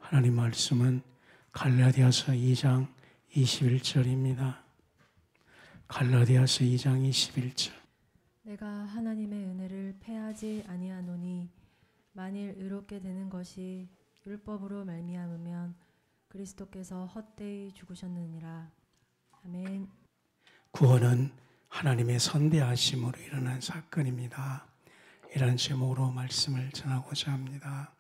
하나님 말씀은 갈라디아서 2장 21절입니다. 갈라디아서 2장 21절. 내가 하나님의 은혜를 패하지 아니하노니 만일 의롭게 되는 것이 율법으로 말미암으면 그리스도께서 헛되이 죽으셨느니라. 아멘. 구원은 하나님의 선대하심으로 일어난 사건입니다. 이런 제목으로 말씀을 전하고자 합니다.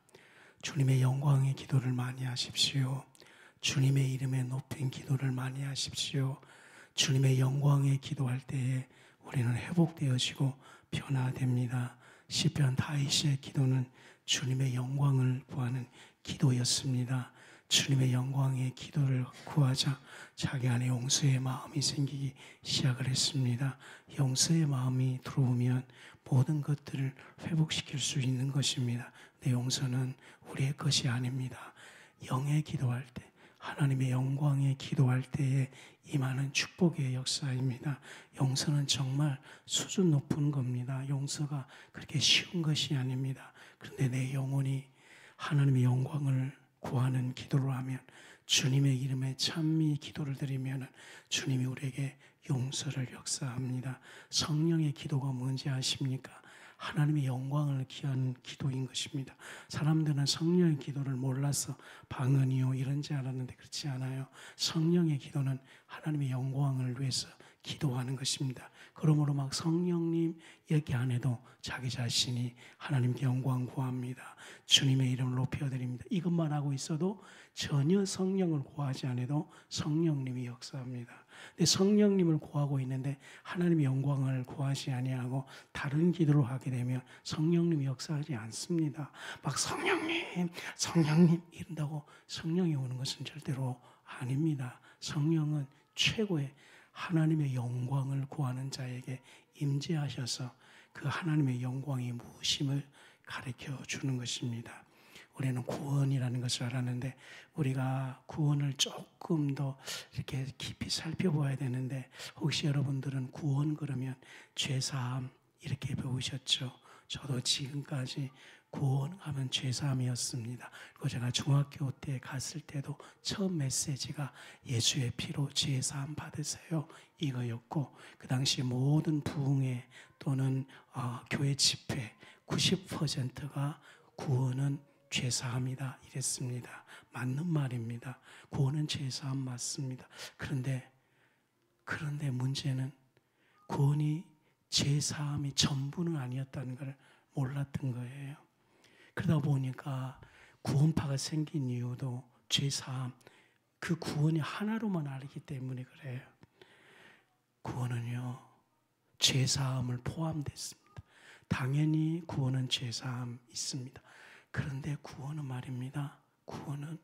주님의 영광의 기도를 많이 하십시오. 주님의 이름에 높인 기도를 많이 하십시오. 주님의 영광에 기도할 때에 우리는 회복되어지고 변화됩니다. 시편 다윗의 기도는 주님의 영광을 구하는 기도였습니다. 주님의 영광의 기도를 구하자 자기 안에 용서의 마음이 생기기 시작을 했습니다. 용서의 마음이 들어오면 모든 것들을 회복시킬 수 있는 것입니다. 내 용서는 우리의 것이 아닙니다. 영의 기도할 때, 하나님의 영광의 기도할 때에 임하는 축복의 역사입니다. 용서는 정말 수준 높은 겁니다. 용서가 그렇게 쉬운 것이 아닙니다. 그런데 내 영혼이 하나님의 영광을 구하는 기도를 하면, 주님의 이름에 찬미 기도를 드리면 주님이 우리에게 용서를 역사합니다. 성령의 기도가 뭔지 아십니까? 하나님의 영광을 기하는 기도인 것입니다. 사람들은 성령의 기도를 몰라서 방언이요 이런지 알았는데 그렇지 않아요. 성령의 기도는 하나님의 영광을 위해서 기도하는 것입니다. 그러므로 막 성령님 얘기 안 해도 자기 자신이 하나님께 영광 구합니다. 주님의 이름을 높여드립니다. 이것만 하고 있어도 전혀 성령을 구하지 않아도 성령님이 역사합니다. 근데 성령님을 구하고 있는데 하나님의 영광을 구하지 아니하고 다른 기도를 하게 되면 성령님이 역사하지 않습니다. 막 성령님 이런다고 성령이 오는 것은 절대로 아닙니다. 성령은 최고의 하나님의 영광을 구하는 자에게 임재하셔서 그 하나님의 영광이 무엇임을 가르쳐 주는 것입니다. 우리는 구원이라는 것을 알았는데 우리가 구원을 조금 더 이렇게 깊이 살펴봐야 되는데, 혹시 여러분들은 구원 그러면 죄사함 이렇게 배우셨죠? 저도 지금까지 구원하면 죄사함이었습니다. 그리고 제가 중학교 때 갔을 때도 처음 메시지가 예수의 피로 죄사함 받으세요 이거였고, 그 당시 모든 부흥회 또는 교회 집회 90%가 구원은 죄사함이다 이랬습니다. 맞는 말입니다. 구원은 죄사함 맞습니다. 그런데 문제는 구원이 죄사함이 전부는 아니었다는 걸 몰랐던 거예요. 그러다 보니까 구원파가 생긴 이유도 죄사함, 그 구원이 하나로만 알기 때문에 그래요. 구원은요, 죄사함을 포함됐습니다. 당연히 구원은 죄사함 있습니다. 그런데 구원은 말입니다. 구원은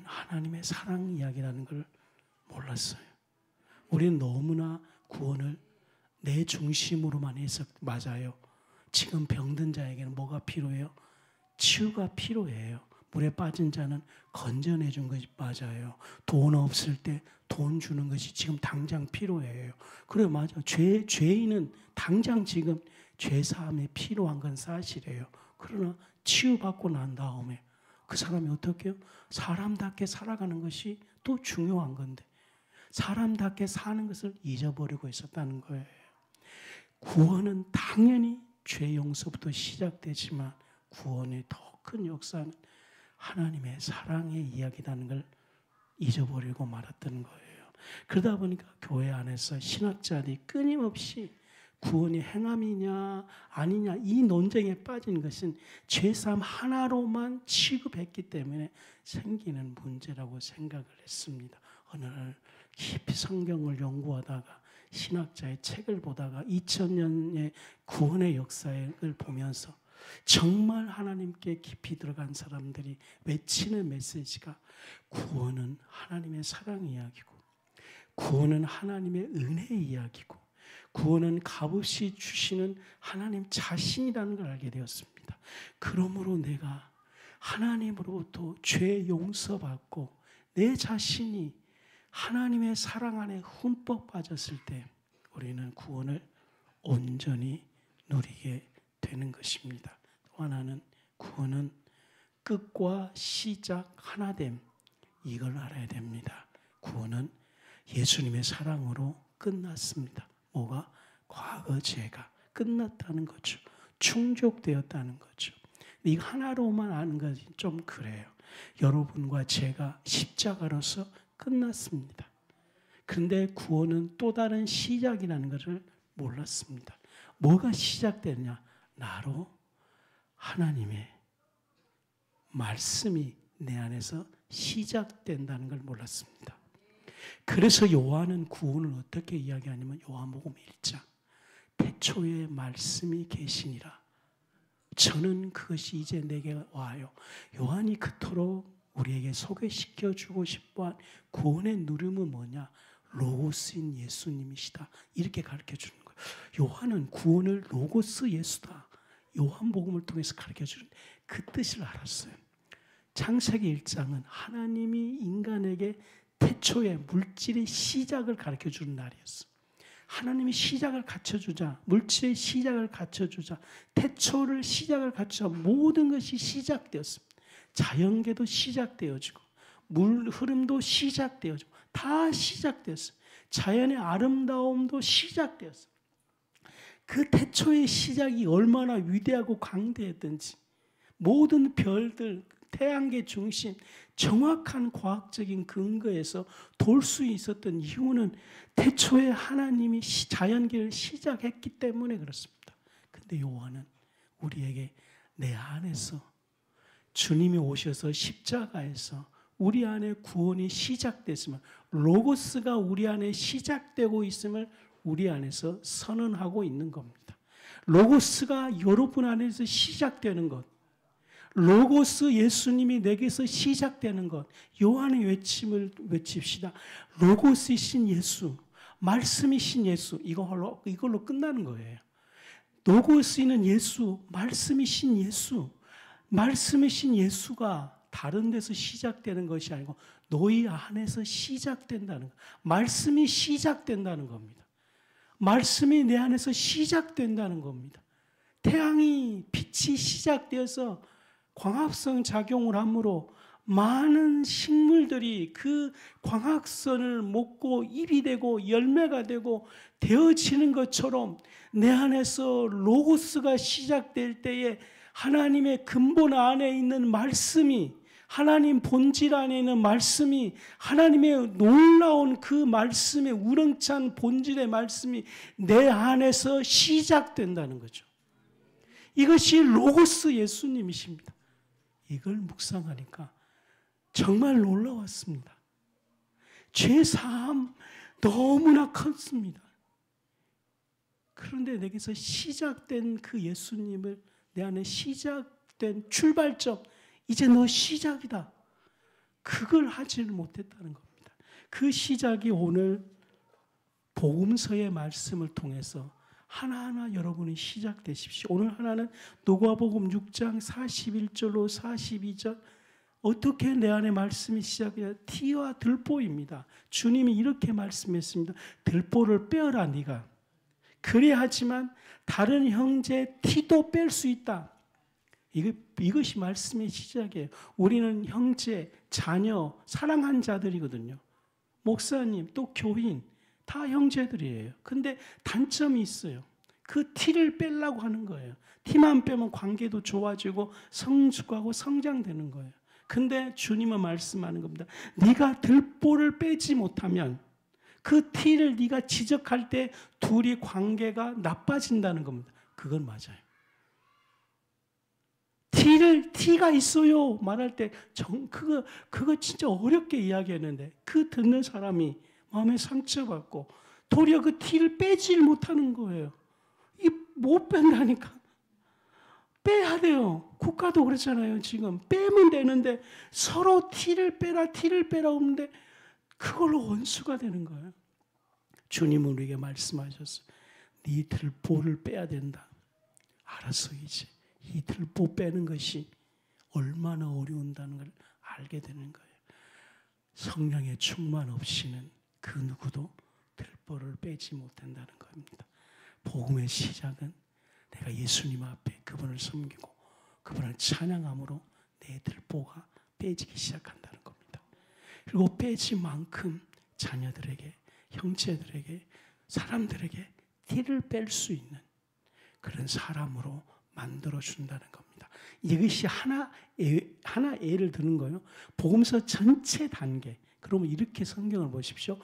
하나님의 사랑 이야기라는 걸 몰랐어요. 우리는 너무나 구원을 내 중심으로만 해서 맞아요. 지금 병든 자에게는 뭐가 필요해요? 치유가 필요해요. 물에 빠진 자는 건져내 준 것이 맞아요. 돈 없을 때 돈 주는 것이 지금 당장 필요해요. 그래 맞아. 죄인은 당장 지금 죄사함이 필요한 건 사실이에요. 그러나 치유받고 난 다음에 그 사람이 어떻게 해요? 사람답게 살아가는 것이 또 중요한 건데 사람답게 사는 것을 잊어버리고 있었다는 거예요. 구원은 당연히 죄 용서부터 시작되지만 구원의 더 큰 역사는 하나님의 사랑의 이야기라는 걸 잊어버리고 말았던 거예요. 그러다 보니까 교회 안에서 신학자들이 끊임없이 구원이 행함이냐 아니냐 이 논쟁에 빠진 것은 죄사함 하나로만 취급했기 때문에 생기는 문제라고 생각을 했습니다. 어느 날 깊이 성경을 연구하다가 신학자의 책을 보다가 2000년의 구원의 역사를 보면서 정말 하나님께 깊이 들어간 사람들이 외치는 메시지가 구원은 하나님의 사랑 이야기고 구원은 하나님의 은혜 이야기고 구원은 값없이 주시는 하나님 자신이라는 걸 알게 되었습니다. 그러므로 내가 하나님으로부터 죄 용서받고 내 자신이 하나님의 사랑 안에 흠뻑 빠졌을 때 우리는 구원을 온전히 누리게 되는 것입니다. 또 하나는 구원은 끝과 시작 하나됨, 이걸 알아야 됩니다. 구원은 예수님의 사랑으로 끝났습니다. 뭐가? 과거 죄가 끝났다는 거죠. 충족되었다는 거죠. 이거 하나로만 아는 것이 좀 그래요. 여러분과 제가 십자가로서 끝났습니다. 그런데 구원은 또 다른 시작이라는 것을 몰랐습니다. 뭐가 시작되느냐? 나로 하나님의 말씀이 내 안에서 시작된다는 걸 몰랐습니다. 그래서 요한은 구원을 어떻게 이야기하냐면 요한복음 1장 태초에 말씀이 계시니라. 저는 그것이 이제 내게 와요. 요한이 그토록 우리에게 소개시켜주고 싶어한 구원의 누름은 뭐냐? 로고스인 예수님이시다. 이렇게 가르쳐주는 거예요. 요한은 구원을 로고스 예수다. 요한복음을 통해서 가르쳐주는 그 뜻을 알았어요. 창세기 1장은 하나님이 인간에게 태초에 물질의 시작을 가르쳐주는 날이었어요. 하나님이 시작을 갖춰주자, 물질의 시작을 갖춰주자, 태초를 시작을 갖춰 모든 것이 시작되었습니다. 자연계도 시작되어지고 물 흐름도 시작되어지고 다 시작되었어요. 자연의 아름다움도 시작되었어요. 그 태초의 시작이 얼마나 위대하고 강대했던지 모든 별들, 태양계 중심, 정확한 과학적인 근거에서 돌 수 있었던 이유는 태초에 하나님이 자연계를 시작했기 때문에 그렇습니다. 근데 요한은 우리에게 내 안에서 주님이 오셔서 십자가에서 우리 안에 구원이 시작됐으면 로고스가 우리 안에 시작되고 있음을 우리 안에서 선언하고 있는 겁니다. 로고스가 여러분 안에서 시작되는 것, 로고스 예수님이 내게서 시작되는 것, 요한의 외침을 외칩시다. 로고스이신 예수, 말씀이신 예수, 이걸로 끝나는 거예요. 로고스는 예수, 말씀이신 예수, 말씀이신 예수가 다른 데서 시작되는 것이 아니고 너희 안에서 시작된다는 것. 말씀이 시작된다는 겁니다. 말씀이 내 안에서 시작된다는 겁니다. 태양이 빛이 시작되어서 광합성 작용을 하므로 많은 식물들이 그 광합성을 먹고 잎이 되고 열매가 되고 되어지는 것처럼 내 안에서 로고스가 시작될 때에 하나님의 근본 안에 있는 말씀이, 하나님 본질 안에 있는 말씀이, 하나님의 놀라운 그 말씀의 우렁찬 본질의 말씀이 내 안에서 시작된다는 거죠. 이것이 로고스 예수님이십니다. 이걸 묵상하니까 정말 놀라웠습니다. 죄사함 너무나 컸습니다. 그런데 내게서 시작된 그 예수님을 내 안에 시작된 출발점, 이제 너 시작이다. 그걸 하지를 못했다는 겁니다. 그 시작이 오늘 복음서의 말씀을 통해서 하나하나 여러분이 시작되십시오. 오늘 하나는 누가복음 6장 41절로 42절 어떻게 내 안에 말씀이 시작이냐? 티와 들보입니다. 주님이 이렇게 말씀했습니다. 들보를 빼어라 네가. 그래야지만 다른 형제 티도 뺄 수 있다. 이것이 말씀의 시작이에요. 우리는 형제, 자녀, 사랑한 자들이거든요. 목사님, 또 교인 다 형제들이에요. 근데 단점이 있어요. 그 티를 빼려고 하는 거예요. 티만 빼면 관계도 좋아지고 성숙하고 성장되는 거예요. 근데 주님은 말씀하는 겁니다. 네가 들보를 빼지 못하면 그 티를 네가 지적할 때 둘이 관계가 나빠진다는 겁니다. 그건 맞아요. 티가 있어요 말할 때 그거 진짜 어렵게 이야기했는데 그 듣는 사람이 마음에 상처받고 도리어 그 티를 빼질 못하는 거예요. 못 뺀다니까. 빼야 돼요. 국가도 그렇잖아요. 지금 빼면 되는데 서로 티를 빼라 하는데 그걸로 원수가 되는 거예요. 주님은 우리에게 말씀하셨어요. 네 들보를 빼야 된다. 알았어 이제. 이 들보 빼는 것이 얼마나 어려운다는 걸 알게 되는 거예요. 성령의 충만 없이는 그 누구도 들보를 빼지 못한다는 겁니다. 복음의 시작은 내가 예수님 앞에 그분을 섬기고 그분을 찬양함으로 내 들보가 빼지기 시작한다는 겁니다. 그리고 빼진 만큼 자녀들에게, 형제들에게, 사람들에게 티를 뺄 수 있는 그런 사람으로 만들어준다는 겁니다. 이것이 하나 예를 드는 거예요. 복음서 전체 단계. 그러면 이렇게 성경을 보십시오.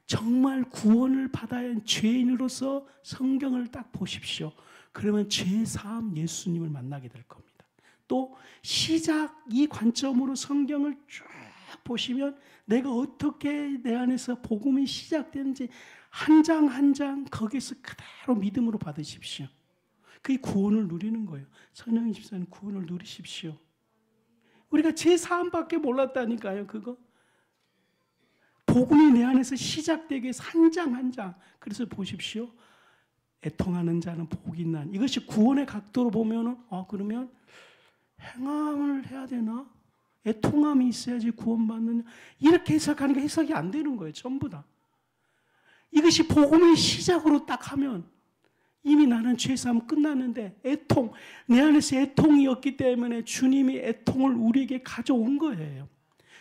정말 구원을 받아야 하는 죄인으로서 성경을 딱 보십시오. 그러면 죄사함 예수님을 만나게 될 겁니다. 또 시작 이 관점으로 성경을 쭉 보시면 내가 어떻게 내 안에서 복음이 시작되는지 한 장 한 장 거기서 그대로 믿음으로 받으십시오. 그게 구원을 누리는 거예요. 선영희 집사님 구원을 누리십시오. 우리가 제4함밖에 몰랐다니까요. 그거. 복음이 내 안에서 시작되기 위해서 한 장 한 장. 그래서 보십시오. 애통하는 자는 복이 있나니. 이것이 구원의 각도로 보면은 그러면 행함을 해야 되나? 애통함이 있어야지 구원받느냐. 이렇게 해석하니까 해석이 안 되는 거예요. 전부 다. 이것이 복음의 시작으로 딱 하면 이미 나는 죄사함 끝났는데 애통, 내 안에서 애통이 없기 때문에 주님이 애통을 우리에게 가져온 거예요.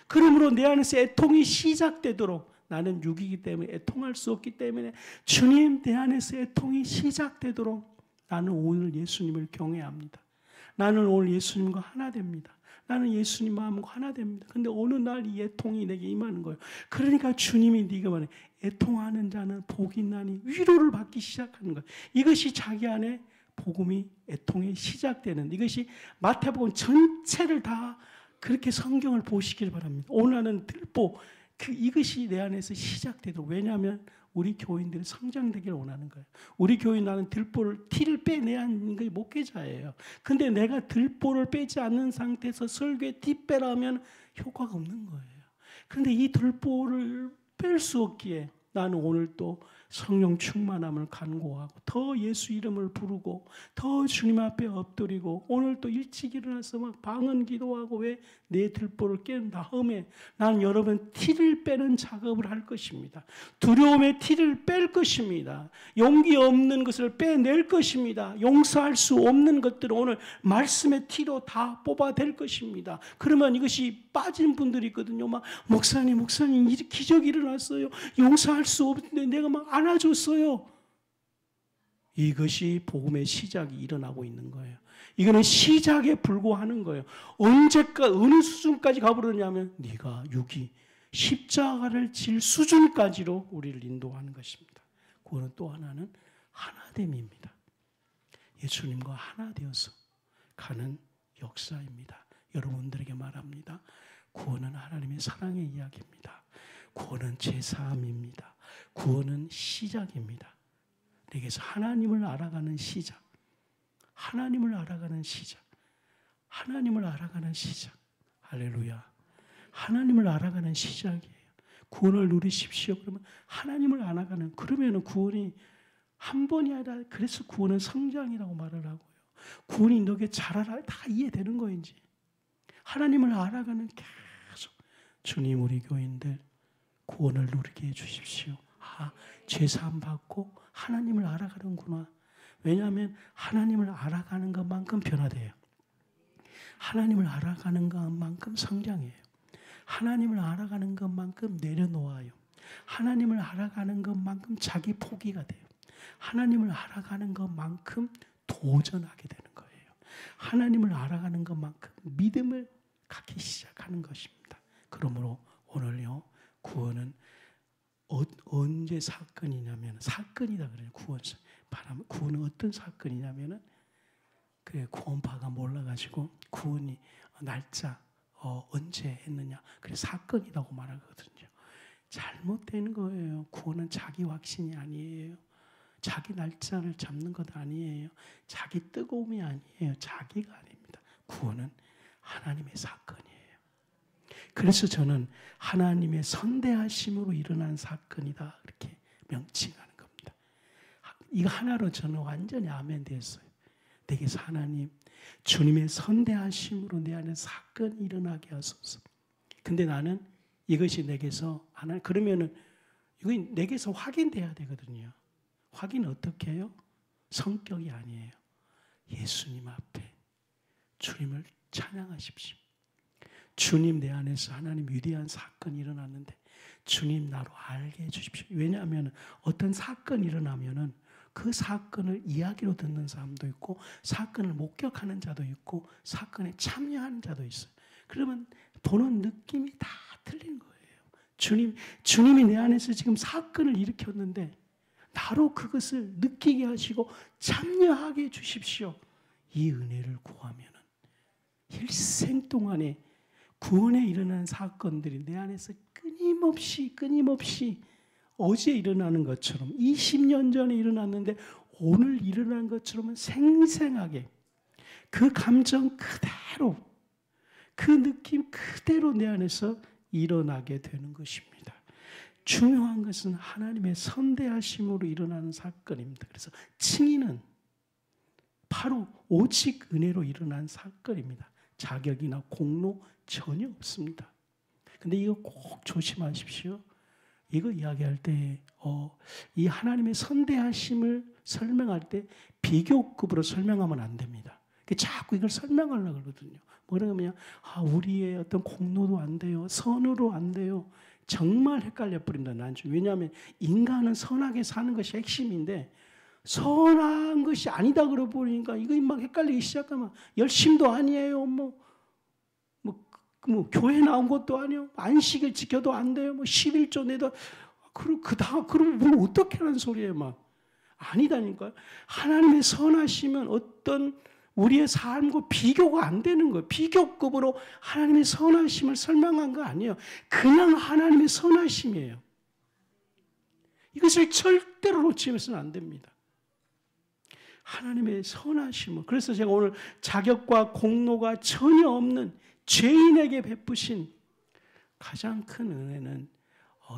그러므로 내 안에서 애통이 시작되도록 나는 육이기 때문에 애통할 수 없기 때문에 주님 내 안에서 애통이 시작되도록 나는 오늘 예수님을 경외합니다. 나는 오늘 예수님과 하나 됩니다. 나는 예수님 마음과 하나 됩니다. 근데 어느 날 이 애통이 내게 임하는 거예요. 그러니까 주님이 네가 말해 애통하는 자는 복이 있나니 위로를 받기 시작하는 거예요. 이것이 자기 안에 복음이 애통이 시작되는 이것이 마태복음 전체를 다 그렇게 성경을 보시길 바랍니다. 오늘 하는 들보 이것이 내 안에서 시작되도록. 왜냐하면 우리 교인들이 성장되기를 원하는 거예요. 우리 교인 나는 들보를 티를 빼내야 하는 게 목회자예요. 근데 내가 들보를 빼지 않는 상태에서 설교에 티 빼라면 효과가 없는 거예요. 그런데 이 들보를 뺄 수 없기에 나는 오늘 또 성령 충만함을 간구하고 더 예수 이름을 부르고 더 주님 앞에 엎드리고 오늘 또 일찍 일어나서 막 방언 기도하고 왜 내 들보를 깬 다음에 난 여러분 티를 빼는 작업을 할 것입니다. 두려움의 티를 뺄 것입니다. 용기 없는 것을 빼낼 것입니다. 용서할 수 없는 것들을 오늘 말씀의 티로 다 뽑아낼 것입니다. 그러면 이것이 빠진 분들이 있거든요. 막 목사님 기적이 일어났어요. 용서할 수 없는데 내가 막 안아줬어요. 이것이 복음의 시작이 일어나고 있는 거예요. 이거는 시작에 불과하는 거예요. 언제까 어느 수준까지 가버렸냐면 네가 육이 십자가를 질 수준까지로 우리를 인도하는 것입니다. 그거는 또 하나는 하나됨입니다. 예수님과 하나 되어서 가는 역사입니다. 여러분들에게 말합니다. 구원은 하나님의 사랑의 이야기입니다. 구원은 제사함입니다. 구원은 시작입니다. 내게서 하나님을 알아가는 시작. 하나님을 알아가는 시작. 하나님을 알아가는 시작. 할렐루야. 하나님을 알아가는 시작이에요. 구원을 누리십시오. 그러면 하나님을 알아가는, 그러면 구원이 한 번이 아니라, 그래서 구원은 성장이라고 말을 하고요. 구원이 너게 잘 알아, 다 이해되는 거인지. 하나님을 알아가는 계속 주님 우리 교인들 구원을 누리게 해주십시오. 죄사함 받고 하나님을 알아가는구나. 왜냐하면 하나님을 알아가는 것만큼 변화돼요. 하나님을 알아가는 것만큼 성장해요. 하나님을 알아가는 것만큼 내려놓아요. 하나님을 알아가는 것만큼 자기 포기가 돼요. 하나님을 알아가는 것만큼 도전하게 되는 거예요. 하나님을 알아가는 것만큼 믿음을 갖기 시작하는 것입니다. 그러므로 오늘요, 구원은 언제 사건이냐면, 사건이다 그래요. 구원은 어떤 사건이냐면은, 구원파가 몰라가지고 구원이 날짜 언제 했느냐, 그래 사건이라고 말하거든요. 잘못된 거예요. 구원은 자기 확신이 아니에요. 자기 날짜를 잡는 것 아니에요. 자기 뜨거움이 아니에요. 자기가 아닙니다. 구원은 하나님의 사건이에요. 그래서 저는 하나님의 선대하심으로 일어난 사건이다, 이렇게 명칭하는 겁니다. 이거 하나로 저는 완전히 아멘 됐어요. 내게서 하나님, 주님의 선대하심으로 내 안에 사건이 일어나게 하소서. 근데 나는 이것이 내게서 하나, 그러면은 이건 내게서 확인돼야 되거든요. 확인 어떻게 해요? 성격이 아니에요. 예수님 앞에 주님을 찬양하십시오. 주님 내 안에서 하나님 위대한 사건이 일어났는데 주님 나로 알게 해주십시오. 왜냐하면 어떤 사건이 일어나면은 그 사건을 이야기로 듣는 사람도 있고 사건을 목격하는 자도 있고 사건에 참여하는 자도 있어요. 그러면 보는 느낌이 다 틀린 거예요. 주님이 내 안에서 지금 사건을 일으켰는데 나로 그것을 느끼게 하시고 참여하게 해주십시오. 이 은혜를 구하면 일생 동안에 구원에 일어나는 사건들이 내 안에서 끊임없이 어제 일어나는 것처럼 20년 전에 일어났는데 오늘 일어난 것처럼 생생하게 그 감정 그대로 그 느낌 그대로 내 안에서 일어나게 되는 것입니다. 중요한 것은 하나님의 선대하심으로 일어나는 사건입니다. 그래서 칭의는 바로 오직 은혜로 일어난 사건입니다. 자격이나 공로 전혀 없습니다. 근데 이거 꼭 조심하십시오. 이거 이야기할 때 이 하나님의 선대하심을 설명할 때 비교급으로 설명하면 안 됩니다. 자꾸 이걸 설명하려고 그러거든요. 뭐냐면 우리의 어떤 공로도 안 돼요. 선으로 안 돼요. 정말 헷갈려 버린다. 나중에. 왜냐하면 인간은 선하게 사는 것이 핵심인데 선한 것이 아니다 그러고 보니까 이거 막 헷갈리기 시작하면 열심도 아니에요. 교회 나온 것도 아니에요. 안식을 지켜도 안 돼요. 11조 내도 그럼 뭘 어떻게 하는 소리예요, 막. 아니다니까요. 하나님의 선하시면 어떤 우리의 삶과 비교가 안 되는 거예요. 비교급으로 하나님의 선하심을 설명한 거 아니에요. 그냥 하나님의 선하심이에요. 이것을 절대로 놓치면서는 안 됩니다. 하나님의 선하심을. 그래서 제가 오늘 자격과 공로가 전혀 없는 죄인에게 베푸신 가장 큰 은혜는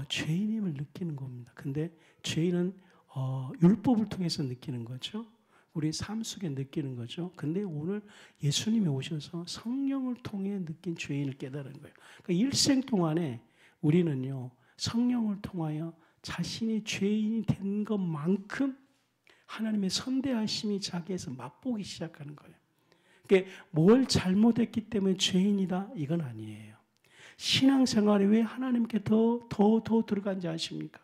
죄인임을 느끼는 겁니다. 근데 죄인은 율법을 통해서 느끼는 거죠. 우리 삶 속에 느끼는 거죠. 근데 오늘 예수님이 오셔서 성령을 통해 느낀 죄인을 깨달은 거예요. 그러니까 일생 동안에 우리는요, 성령을 통하여 자신이 죄인이 된 것만큼 하나님의 선대하심이 자기에서 맛보기 시작하는 거예요. 그러니까 뭘 잘못했기 때문에 죄인이다? 이건 아니에요. 신앙생활에 왜 하나님께 더 들어간지 아십니까?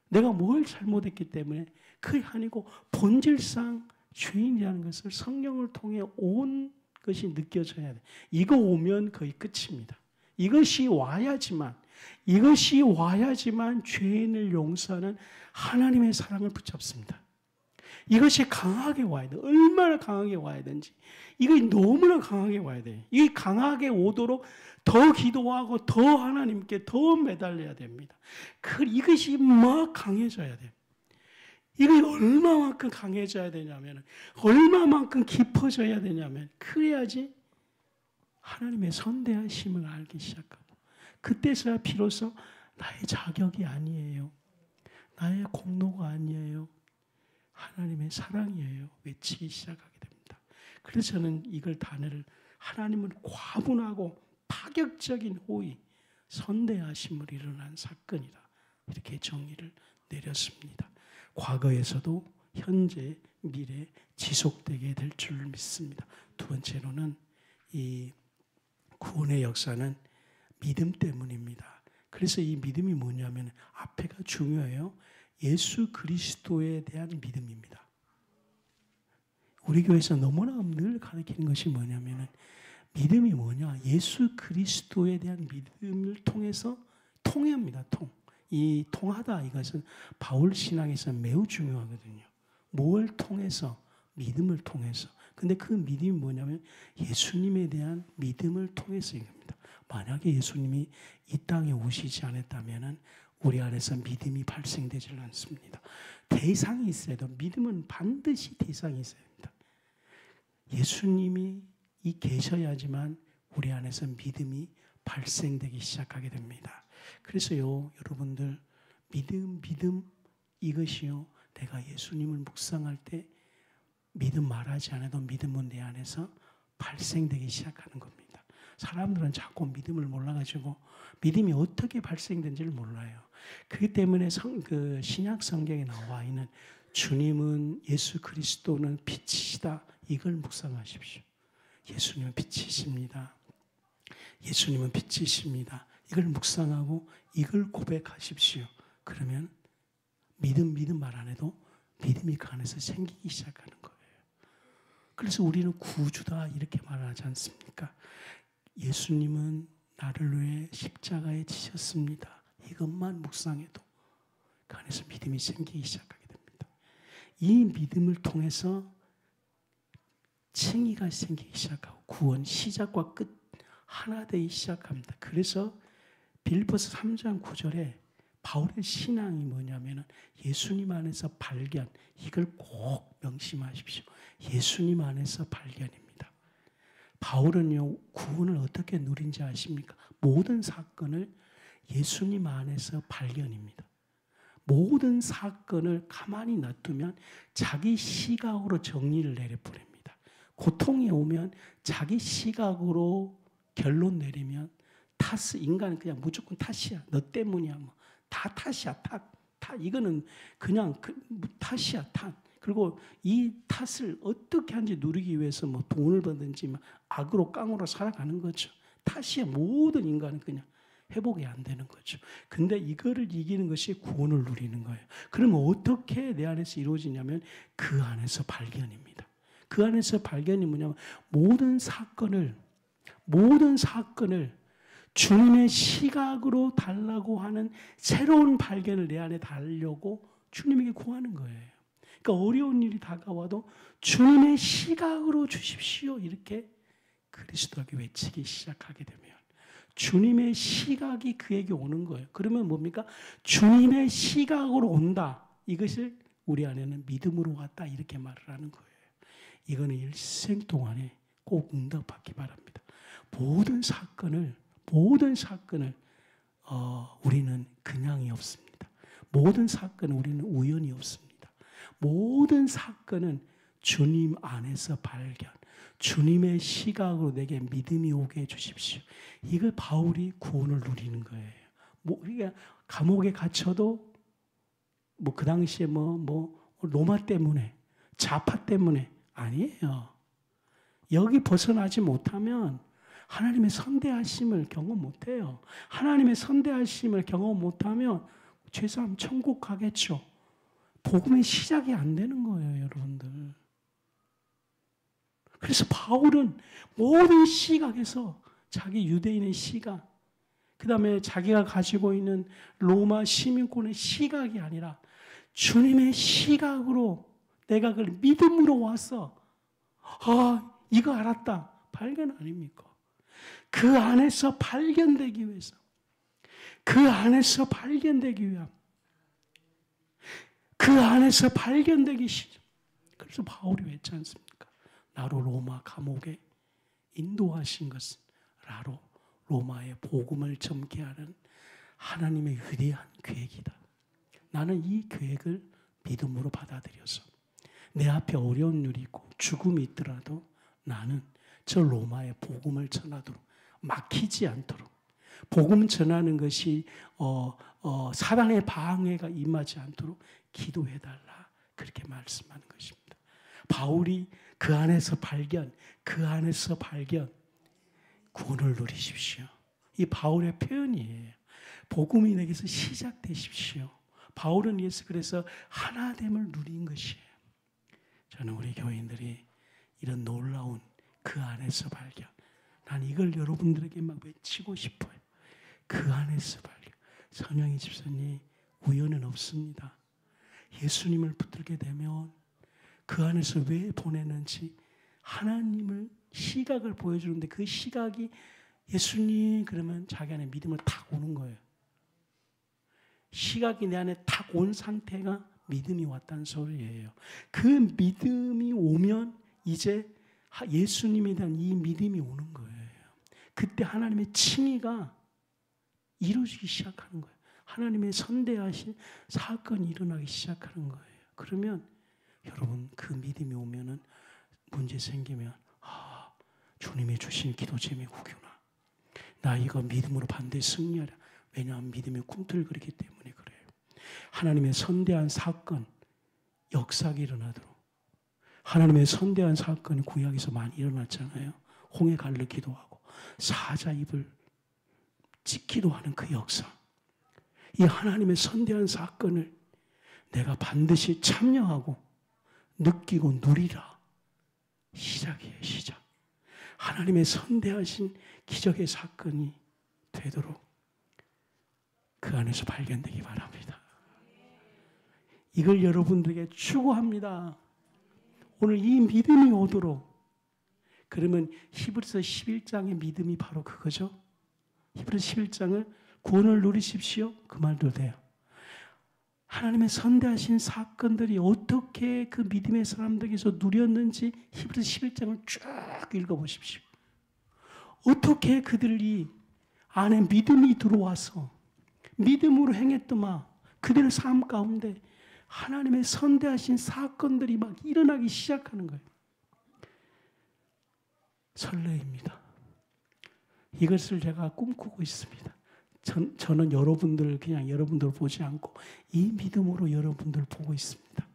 내가 뭘 잘못했기 때문에 그게 아니고 본질상 죄인이라는 것을 성령을 통해 온 것이 느껴져야 돼. 이거 오면 거의 끝입니다. 이것이 와야지만 죄인을 용서하는 하나님의 사랑을 붙잡습니다. 이것이 강하게 와야 돼. 얼마나 강하게 와야 되는지. 이거 너무나 강하게 와야 돼. 이 강하게 오도록 더 기도하고 더 하나님께 더 매달려야 됩니다. 이것이 막 강해져야 돼. 이게 얼마만큼 강해져야 되냐면, 얼마만큼 깊어져야 되냐면, 그래야지 하나님의 선대하심을 알기 시작하고, 그때서야 비로소 나의 자격이 아니에요. 나의 공로가 아니에요. 하나님의 사랑이에요. 외치기 시작하게 됩니다. 그래서 저는 이걸 단어를 하나님을 과분하고 파격적인 호의, 선대하심으로 일어난 사건이다. 이렇게 정의를 내렸습니다. 과거에서도 현재, 미래 지속되게 될 줄 믿습니다. 두 번째로는 이 구원의 역사는 믿음 때문입니다. 그래서 이 믿음이 뭐냐면 앞에가 중요해요. 예수 그리스도에 대한 믿음입니다. 우리 교회에서 너무나 늘 가르치는 것이 뭐냐면 믿음이 뭐냐? 예수 그리스도에 대한 믿음을 통해서 통합니다. 이 통하다 이것은 바울 신앙에서 매우 중요하거든요. 뭘 통해서? 믿음을 통해서. 근데 그 믿음이 뭐냐면 예수님에 대한 믿음을 통해서 이겁니다. 만약에 예수님이 이 땅에 오시지 않았다면 우리 안에서 믿음이 발생되지 않습니다. 대상이 있어야 돼요. 믿음은 반드시 대상이 있어야 됩니다. 예수님이 계셔야지만 우리 안에서 믿음이 발생되기 시작하게 됩니다. 그래서요, 여러분들 믿음 이것이요, 내가 예수님을 묵상할 때 믿음 말하지 않아도 믿음은 내 안에서 발생되기 시작하는 겁니다. 사람들은 자꾸 믿음을 몰라가지고 믿음이 어떻게 발생된지를 몰라요. 그렇기 때문에 신약 성경에 나와 있는 주님은 예수 그리스도는 빛이시다, 이걸 묵상하십시오. 예수님은 빛이십니다. 예수님은 빛이십니다. 이걸 묵상하고 이걸 고백하십시오. 그러면 믿음 말 안 해도 믿음이 그 안에서 생기기 시작하는 거예요. 그래서 우리는 구주다 이렇게 말하지 않습니까? 예수님은 나를 위해 십자가에 지셨습니다. 이것만 묵상해도 그 안에서 믿음이 생기기 시작하게 됩니다. 이 믿음을 통해서 칭의가 생기기 시작하고 구원 시작과 끝 하나 되기 시작합니다. 그래서 빌립보서 3장 9절에 바울의 신앙이 뭐냐면 예수님 안에서 발견, 이걸 꼭 명심하십시오. 예수님 안에서 발견입니다. 바울은요, 구원을 어떻게 누린지 아십니까? 모든 사건을 예수님 안에서 발견입니다. 모든 사건을 가만히 놔두면 자기 시각으로 정리를 내려버립니다. 고통이 오면 자기 시각으로 결론 내리면 인간은 그냥 무조건 탓이야. 너 때문이야. 뭐. 다 탓이야. 탓. 이거는 그냥 탓이야. 탓. 그리고 이 탓을 어떻게 하는지 누리기 위해서 뭐 돈을 벌든지 악으로 깡으로 살아가는 거죠. 탓이야. 모든 인간은 그냥 회복이 안 되는 거죠. 근데 이거를 이기는 것이 구원을 누리는 거예요. 그러면 어떻게 내 안에서 이루어지냐면 그 안에서 발견입니다. 그 안에서 발견이 뭐냐면 모든 사건을 주님의 시각으로 달라고 하는 새로운 발견을 내 안에 달려고 주님에게 구하는 거예요. 그러니까 어려운 일이 다가와도 주님의 시각으로 주십시오. 이렇게 그리스도에게 외치기 시작하게 되면 주님의 시각이 그에게 오는 거예요. 그러면 뭡니까? 주님의 시각으로 온다. 이것을 우리 안에는 믿음으로 왔다. 이렇게 말을 하는 거예요. 이거는 일생 동안에 꼭 응답받기 바랍니다. 모든 사건을 우리는 그냥이 없습니다. 모든 사건은 우리는 우연이 없습니다. 모든 사건은 주님 안에서 발견, 주님의 시각으로 내게 믿음이 오게 해주십시오. 이걸 바울이 구원을 누리는 거예요. 우리가 감옥에 갇혀도 그 당시에 로마 때문에, 좌파 때문에 아니에요. 여기 벗어나지 못하면 하나님의 선대하심을 경험 못해요. 하나님의 선대하심을 경험 못하면 죄사함 천국 가겠죠. 복음의 시작이 안 되는 거예요, 여러분들. 그래서 바울은 모든 시각에서 자기 유대인의 시각, 그 다음에 자기가 가지고 있는 로마 시민권의 시각이 아니라 주님의 시각으로 내가 그걸 믿음으로 와서 이거 알았다. 발견 아닙니까? 그 안에서 발견되기 위해서, 그 안에서 발견되기 위함, 그 안에서 발견되기 시작. 그래서 바울이 외치 않습니까? 나로 로마 감옥에 인도하신 것은 나로 로마의 복음을 전케 하는 하나님의 위대한 계획이다. 나는 이 계획을 믿음으로 받아들여서 내 앞에 어려운 일이 있고 죽음이 있더라도 나는 저 로마의 복음을 전하도록 막히지 않도록 복음 전하는 것이 사단의 방해가 임하지 않도록 기도해달라. 그렇게 말씀하는 것입니다. 바울이 그 안에서 발견 구원을 누리십시오. 이 바울의 표현이에요. 복음이 내게서 시작되십시오. 바울은 그래서 하나됨을 누린 것이에요. 저는 우리 교인들이 이런 놀라운 그 안에서 발견, 난 이걸 여러분들에게 막 외치고 싶어요. 그 안에서 발견. 선영희 집사님, 우연은 없습니다. 예수님을 붙들게 되면 그 안에서 왜 보내는지 하나님을 시각을 보여주는데 그 시각이 예수님 그러면 자기 안에 믿음을 탁 오는 거예요. 시각이 내 안에 탁 온 상태가 믿음이 왔다는 소리예요. 그 믿음이 오면 이제 예수님에 대한 이 믿음이 오는 거예요. 그때 하나님의 칭의가 이루어지기 시작하는 거예요. 하나님의 선대하신 사건이 일어나기 시작하는 거예요. 그러면 여러분 그 믿음이 오면은 문제 생기면 주님이 주신 기도 제목이구나. 나 이거 믿음으로 반드시 승리하라. 왜냐하면 믿음이 꿈틀거리기 때문에 그래요. 하나님의 선대한 사건, 역사가 일어나도록. 하나님의 선대한 사건이 구약에서 많이 일어났잖아요. 홍해 갈래 기도하고 사자 입을 찢기도 하는 그 역사, 이 하나님의 선대한 사건을 내가 반드시 참여하고 느끼고 누리라. 시작이에요, 시작. 하나님의 선대하신 기적의 사건이 되도록 그 안에서 발견되기 바랍니다. 이걸 여러분들에게 추구합니다. 오늘 이 믿음이 오도록. 그러면 히브리서 11장의 믿음이 바로 그거죠. 히브리서 11장을 구원을 누리십시오. 그 말도 돼요. 하나님의 선대하신 사건들이 어떻게 그 믿음의 사람들에게서 누렸는지 히브리서 11장을 쭉 읽어보십시오. 어떻게 그들이 안에 믿음이 들어와서 믿음으로 행했더만 그들의 삶 가운데 하나님의 선대하신 사건들이 막 일어나기 시작하는 거예요. 설레입니다. 이것을 제가 꿈꾸고 있습니다. 저는 여러분들 그냥 여러분들 보지 않고 이 믿음으로 여러분들 보고 있습니다.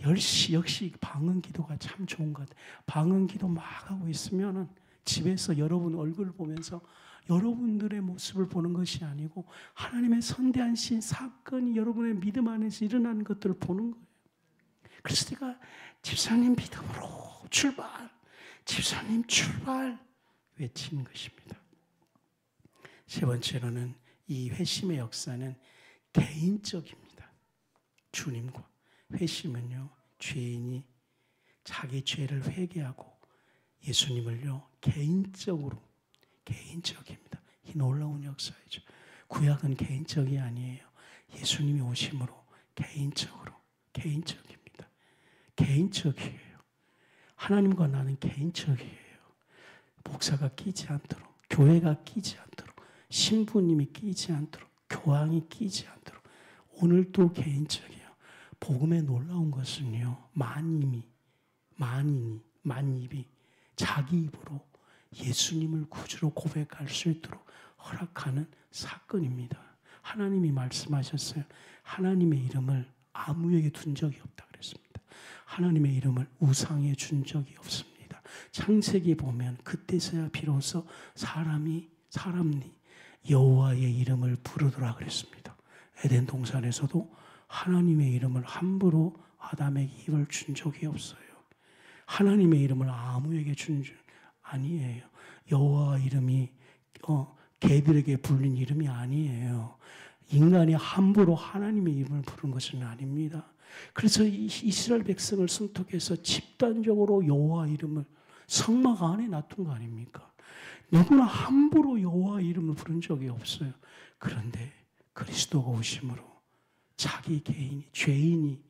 역시 방언 기도가 참 좋은 것 같아요. 방언 기도 막 하고 있으면은 집에서 여러분 얼굴 보면서 여러분들의 모습을 보는 것이 아니고 하나님의 선대하신 사건이 여러분의 믿음 안에서 일어나는 것들을 보는 거예요. 그래서 제가 집사님 믿음으로 출발, 집사님 출발 외치는 것입니다. 세 번째로는 이 회심의 역사는 개인적입니다. 주님과 회심은요, 죄인이 자기 죄를 회개하고 예수님을요 개인적입니다. 이 놀라운 역사이죠. 구약은 개인적이 아니에요. 예수님이 오심으로 개인적입니다. 개인적이에요. 하나님과 나는 개인적이에요. 목사가 끼지 않도록, 교회가 끼지 않도록, 신부님이 끼지 않도록, 교황이 끼지 않도록 오늘도 개인적이에요. 복음의 놀라운 것은요, 만입이 자기 입으로 예수님을 구주로 고백할 수 있도록 허락하는 사건입니다. 하나님이 말씀하셨어요. 하나님의 이름을 아무에게 둔 적이 없다 그랬습니다. 하나님의 이름을 우상에 준 적이 없습니다. 창세기 보면 그때서야 비로소 사람이 여호와의 이름을 부르더라 그랬습니다. 에덴 동산에서도 하나님의 이름을 함부로 아담에게 입을 준 적이 없어요. 하나님의 이름을 아무에게 준 줄 아니에요. 여호와 이름이 개들에게 불린 이름이 아니에요. 인간이 함부로 하나님의 이름을 부른 것은 아닙니다. 그래서 이스라엘 백성을 선택해서 집단적으로 여호와 이름을 성막 안에 놔둔 거 아닙니까? 누구나 함부로 여호와 이름을 부른 적이 없어요. 그런데 그리스도가 오심으로 자기 죄인이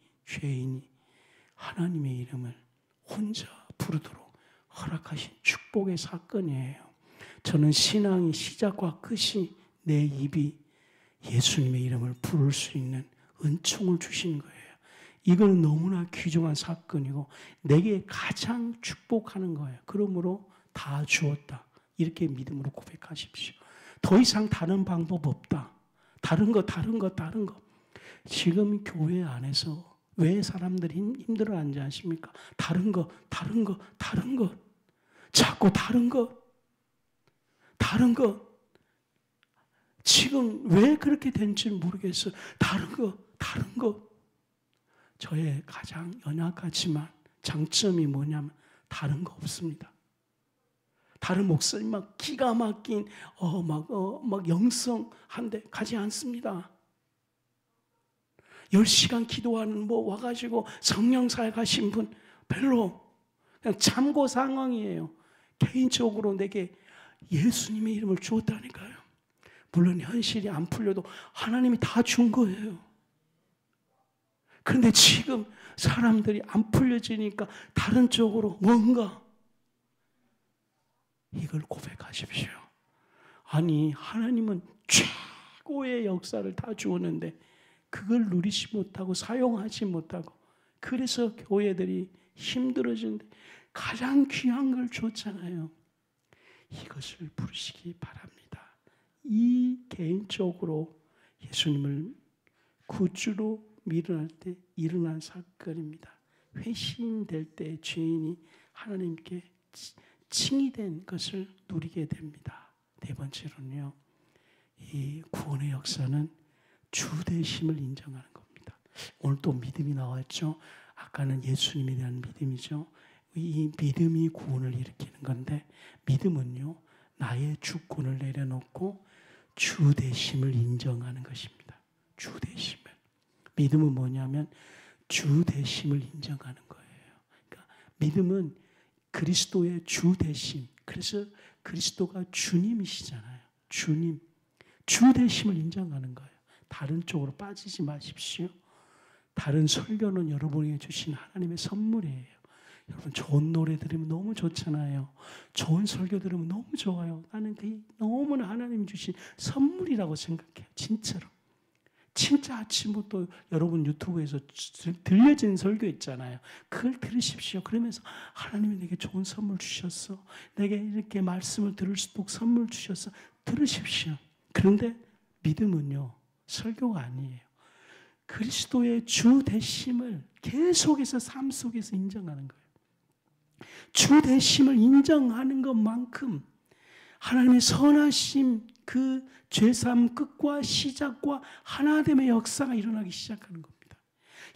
하나님의 이름을 혼자 부르도록 허락하신 축복의 사건이에요. 저는 신앙의 시작과 끝이 내 입이 예수님의 이름을 부를 수 있는 은총을 주신 거예요. 이건 너무나 귀중한 사건이고 내게 가장 축복하는 거예요. 그러므로 다 주었다. 이렇게 믿음으로 고백하십시오. 더 이상 다른 방법 없다. 다른 거. 지금 교회 안에서 왜 사람들이 힘들어하는지 아십니까? 다른 거. 자꾸 다른 거. 지금 왜 그렇게 된지 모르겠어요. 다른 거. 저의 가장 연약하지만 장점이 뭐냐면 다른 거 없습니다. 다른 목사님 막 기가 막힌 막 영성한데 가지 않습니다. 10시간 기도하는 와가지고 성령사에 가신 분 별로 그냥 참고 상황이에요. 개인적으로 내게 예수님의 이름을 주었다니까요. 물론 현실이 안 풀려도 하나님이 다 준 거예요. 그런데 지금 사람들이 안 풀려지니까 다른 쪽으로 뭔가 이걸 고백하십시오. 아니 하나님은 최고의 역사를 다 주었는데 그걸 누리지 못하고 사용하지 못하고 그래서 교회들이 힘들어지는데 가장 귀한 걸 줬잖아요. 이것을 부르시기 바랍니다. 이 개인적으로 예수님을 구주로 밀어낼 때 일어난 사건입니다. 회심될 때 죄인이 하나님께 칭의된 것을 누리게 됩니다. 네 번째로는요, 이 구원의 역사는 주 되심을 인정하는 겁니다. 오늘 또 믿음이 나왔죠. 아까는 예수님에 대한 믿음이죠. 이 믿음이 구원을 일으키는 건데, 믿음은요, 나의 주권을 내려놓고 주 되심을 인정하는 것입니다. 주 되심을. 믿음은 뭐냐면 주 되심을 인정하는 거예요. 그러니까 믿음은 그리스도의 주 되심. 그래서 그리스도가 주님이시잖아요. 주님. 주 되심을 인정하는 거예요. 다른 쪽으로 빠지지 마십시오. 다른 설교는 여러분에게 주신 하나님의 선물이에요. 여러분 좋은 노래 들으면 너무 좋잖아요. 좋은 설교 들으면 너무 좋아요. 나는 그게 너무나 하나님이 주신 선물이라고 생각해요. 진짜로. 진짜 아침부터 여러분 유튜브에서 들려진 설교 있잖아요. 그걸 들으십시오. 그러면서 하나님이 내게 좋은 선물 주셨어. 내게 이렇게 말씀을 들을 수 있도록 선물 주셨어. 들으십시오. 그런데 믿음은요, 설교가 아니에요. 그리스도의 주 되심을 계속해서 삶 속에서 인정하는 거예요. 주 되심을 인정하는 것만큼 하나님의 선하심, 그 죄사함 끝과 시작과 하나됨의 역사가 일어나기 시작하는 겁니다.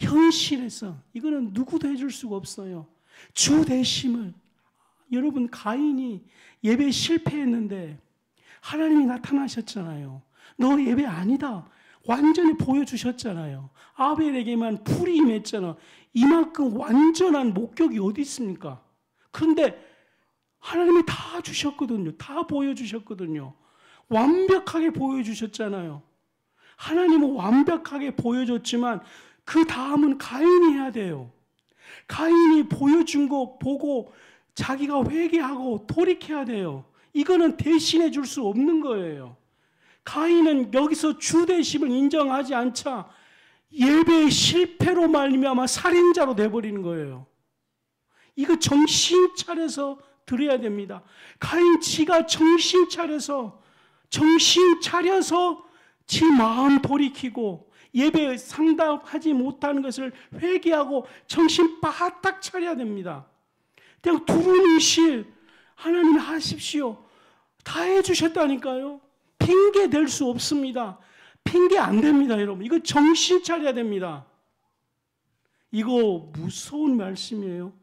현실에서 이거는 누구도 해줄 수가 없어요. 주 되심을. 여러분 가인이 예배 실패했는데 하나님이 나타나셨잖아요. 너 예배 아니다. 완전히 보여주셨잖아요. 아벨에게만 불이 임했잖아. 이만큼 완전한 목격이 어디 있습니까? 그런데 하나님이 다 주셨거든요. 다 보여주셨거든요. 완벽하게 보여주셨잖아요. 하나님은 완벽하게 보여줬지만 그 다음은 가인이 해야 돼요. 가인이 보여준 거 보고 자기가 회개하고 돌이켜야 돼요. 이거는 대신해 줄 수 없는 거예요. 가인은 여기서 주 되심을 인정하지 않자 예배의 실패로 말미암아 살인자로 돼버리는 거예요. 이거 정신 차려서 드려야 됩니다. 가인 지가 정신 차려서 지 마음 돌이키고 예배에 상담하지 못하는 것을 회개하고 정신 바짝 차려야 됩니다. 그냥 두루뭉실 하나님 하십시오. 다 해주셨다니까요. 핑계 댈 수 없습니다. 핑계 안 됩니다, 여러분. 이거 정신 차려야 됩니다. 이거 무서운 말씀이에요.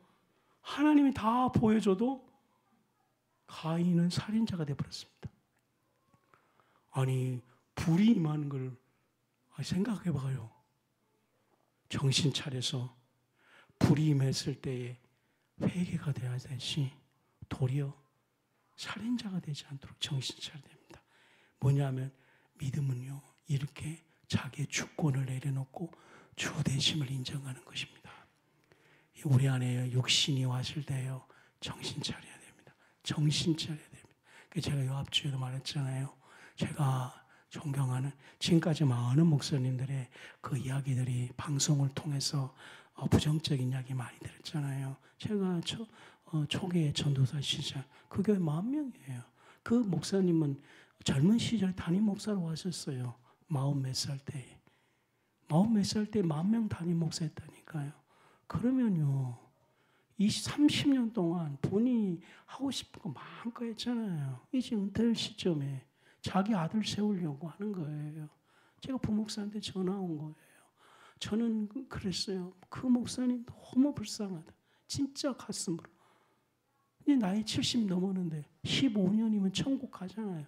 하나님이 다 보여줘도 가인은 살인자가 되어버렸습니다. 아니 불이 임하는 걸 생각해봐요. 정신 차려서 불이 임했을 때에 회개가 돼야 되지 도리어 살인자가 되지 않도록 정신 차려야 됩니다. 뭐냐면 믿음은요, 이렇게 자기의 주권을 내려놓고 주 되심을 인정하는 것입니다. 우리 안에 육신이 왔을 때요, 정신 차려야 됩니다. 정신 차려야 됩니다. 제가 요 앞주에도 말했잖아요. 제가 존경하는 지금까지 많은 목사님들의 그 이야기들이 방송을 통해서 부정적인 이야기 많이 들었잖아요. 제가 초기에 전도사 시절 그 교회 10,000명이에요. 그 목사님은 젊은 시절에 담임 목사로 왔었어요. 40몇 살 때에. 40몇 살 때 10,000명 담임 목사했다니까요. 그러면요, 30년 동안 본인이 하고 싶은 거 마음껏 했잖아요. 이제 은퇴할 시점에 자기 아들 세우려고 하는 거예요. 제가 부목사한테 전화 온 거예요. 저는 그랬어요. 그 목사님 너무 불쌍하다. 진짜 가슴으로. 근데 나이 70 넘었는데 15년이면 천국 가잖아요.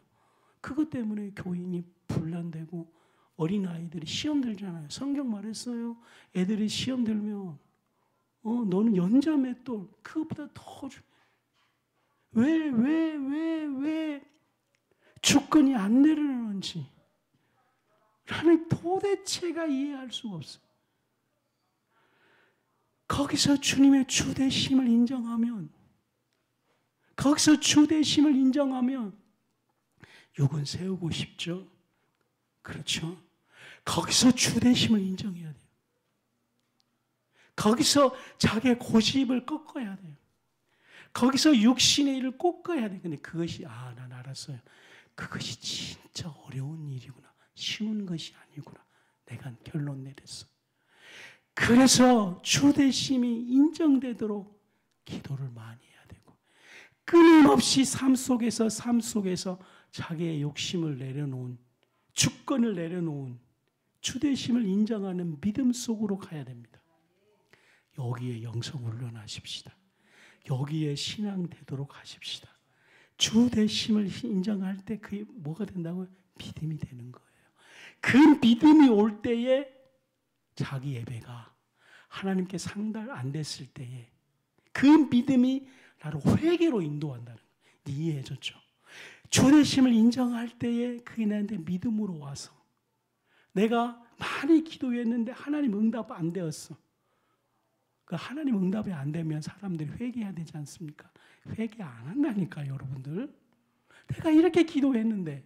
그것 때문에 교인이 분란되고 어린아이들이 시험 들잖아요. 성경 말했어요. 애들이 시험 들면 너는 연자맷돌 그것보다 더 왜 주권이 안 내려오는지 나는 도대체가 이해할 수가 없어요. 거기서 주님의 주되심을 인정하면 육은 세우고 싶죠. 그렇죠. 거기서 주되심을 인정해야 돼요. 거기서 자기의 고집을 꺾어야 돼요. 거기서 육신의 일을 꺾어야 돼요. 근데 그것이 난 알았어요. 그것이 진짜 어려운 일이구나. 쉬운 것이 아니구나. 내가 결론 내렸어. 그래서 주되심이 인정되도록 기도를 많이 해야 되고 끊임없이 삶 속에서 자기의 욕심을 내려놓은, 주권을 내려놓은 주대심을 인정하는 믿음 속으로 가야 됩니다. 여기에 영성 훈련하십시다. 여기에 신앙 되도록 하십시다. 주대심을 인정할 때 그게 뭐가 된다고요? 믿음이 되는 거예요. 그 믿음이 올 때에 자기 예배가 하나님께 상달 안 됐을 때에 그 믿음이 나를 회개로 인도한다는 거예요. 이해해줬죠? 주대심을 인정할 때에 그게 나한테 믿음으로 와서 내가 많이 기도했는데 하나님 응답 안 되었어. 그 하나님 응답이 안 되면 사람들이 회개해야 되지 않습니까? 회개 안 한다니까 여러분들. 내가 이렇게 기도했는데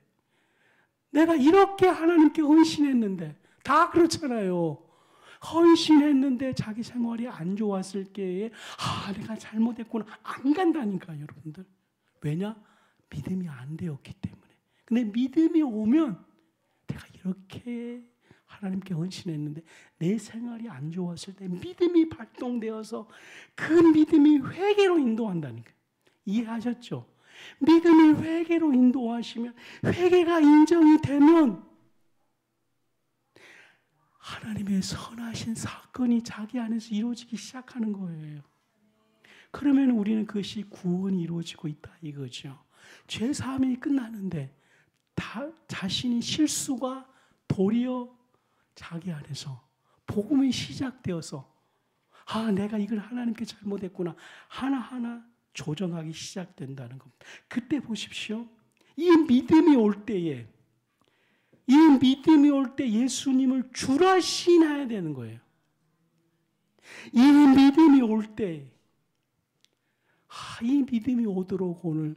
내가 이렇게 하나님께 헌신했는데 다 그렇잖아요. 헌신했는데 자기 생활이 안 좋았을 때에 내가 잘못했구나 안 간다니까 여러분들. 왜냐? 믿음이 안 되었기 때문에. 근데 믿음이 오면 내가 이렇게 하나님께 헌신했는데 내 생활이 안 좋았을 때 믿음이 발동되어서 그 믿음이 회개로 인도한다니까. 이해하셨죠? 믿음이 회개로 인도하시면 회개가 인정이 되면 하나님의 선하신 사건이 자기 안에서 이루어지기 시작하는 거예요. 그러면 우리는 그것이 구원이 이루어지고 있다 이거죠. 죄 사함이 끝나는데 자신이 실수가 도리어 자기 안에서 복음이 시작되어서 내가 이걸 하나님께 잘못했구나 하나하나 조정하기 시작된다는 겁니다. 그때 보십시오. 이 믿음이 올 때에 예수님을 주라 시인해야 되는 거예요. 이 믿음이 올 때 이 믿음이 오도록 오늘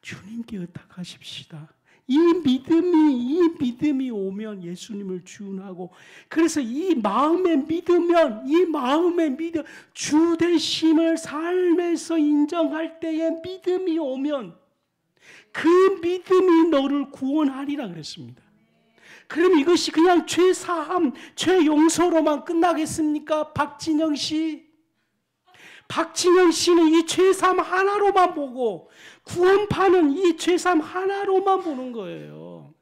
주님께 의탁하십시다. 이 믿음이 오면 예수님을 주운하고 그래서 이 마음에 믿으면 주 되심을 삶에서 인정할 때에 믿음이 오면 그 믿음이 너를 구원하리라 그랬습니다. 그럼 이것이 그냥 죄 사함, 죄 용서로만 끝나겠습니까? 박진영 씨는 이 죄사함 하나로만 보고 구원파는 이 죄사함 하나로만 보는 거예요.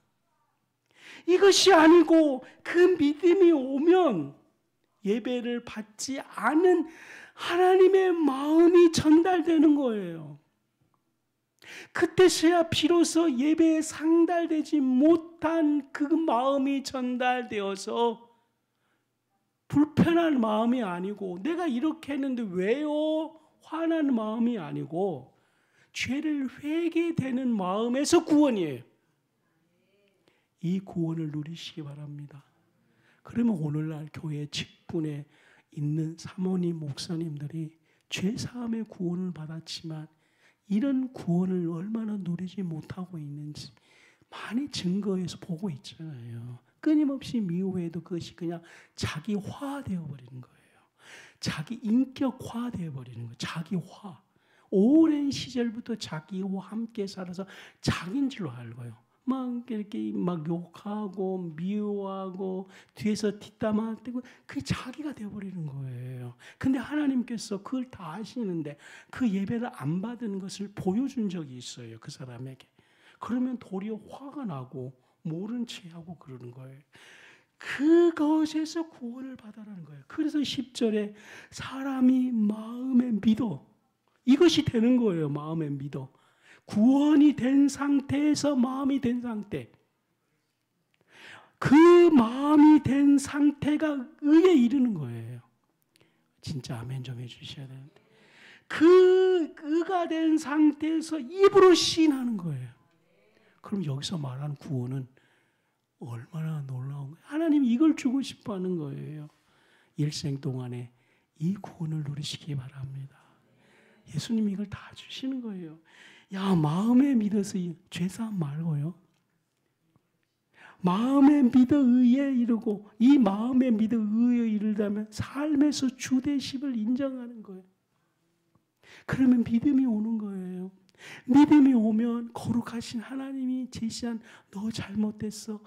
이것이 아니고 그 믿음이 오면 예배를 받지 않은 하나님의 마음이 전달되는 거예요. 그때서야 비로소 예배에 상달되지 못한 그 마음이 전달되어서 불편한 마음이 아니고 내가 이렇게 했는데 왜요? 화난 마음이 아니고 죄를 회개되는 마음에서 구원이에요. 이 구원을 누리시기 바랍니다. 그러면 오늘날 교회 직분에 있는 사모님, 목사님들이 죄사함의 구원을 받았지만 이런 구원을 얼마나 누리지 못하고 있는지 많이 증거해서 보고 있잖아요. 끊임없이 미워해도 그것이 그냥 자기화되어 버리는 거예요. 자기 인격화되어 버리는 거예요. 자기화. 오랜 시절부터 자기와 함께 살아서 자기인 줄로 알고요. 막 이렇게 막 욕하고 미워하고 뒤에서 뒷담화되고 그게 자기가 되어버리는 거예요. 근데 하나님께서 그걸 다 아시는데 그 예배를 안 받은 것을 보여준 적이 있어요. 그 사람에게. 그러면 도리어 화가 나고 모른 체하고 그러는 거예요. 그것에서 구원을 받아라는 거예요. 그래서 10절에 사람이 마음에 믿어. 이것이 되는 거예요. 마음에 믿어. 구원이 된 상태에서 마음이 된 상태. 그 마음이 된 상태가 의에 이르는 거예요. 진짜 아멘 좀 해주셔야 되는데. 그 의가 된 상태에서 입으로 시인하는 거예요. 그럼 여기서 말하는 구원은 얼마나 놀라운 거예요. 하나님이 이걸 주고 싶어 하는 거예요. 일생 동안에 이 구원을 누리시기 바랍니다. 예수님이 이걸 다 주시는 거예요. 마음에 믿어서 죄사함 말고요. 마음에 믿어 의에 이르고 이 마음에 믿어 의에 이르다면 삶에서 주되심을 인정하는 거예요. 그러면 믿음이 오는 거예요. 믿음이 오면 거룩하신 하나님이 제시한 너 잘못됐어.